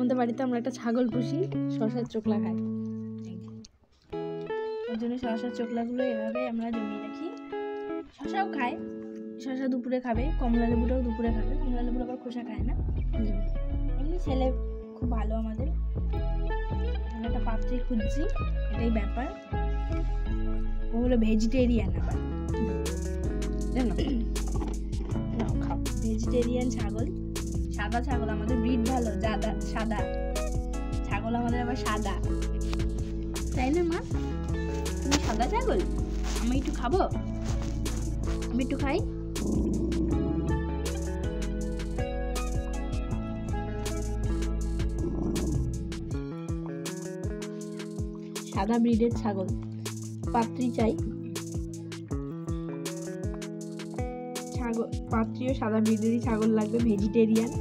আমাদের বাড়িতে আমরা একটা ছাগল পুষি, শসার চোখলা খাই। ওই জন্য শসার চোখলাগুলো এভাবে আমরা জমিয়ে রাখি। শসাও খায়, শসা দুপুরে খাবে, কমলা লেবুটাও দুপুরে খাবে। কমলা লেবুর আবার খোসা খায় না। এমনি ছেলে খুব ভালো আমাদের। আমরা একটা পাত্রী খুঁজছি, এটাই ব্যাপার। ও হলো ভেজিটেরিয়ান, আবার জানো খাও ভেজিটেরিয়ান ছাগল, সাদা ছাগল। আমাদের ব্রিড ভালো, সাদা ছাগল আমাদের আবার সাদা, তাই না মা? তুমি সাদা ছাগল, আমি একটু খাবো, আমি একটু খাই। সাদা ব্রিডের ছাগল পাত্রী চাই, ছাগল পাত্রীও সাদা ব্রিডেরই ছাগল লাগবে, ভেজিটেরিয়ান।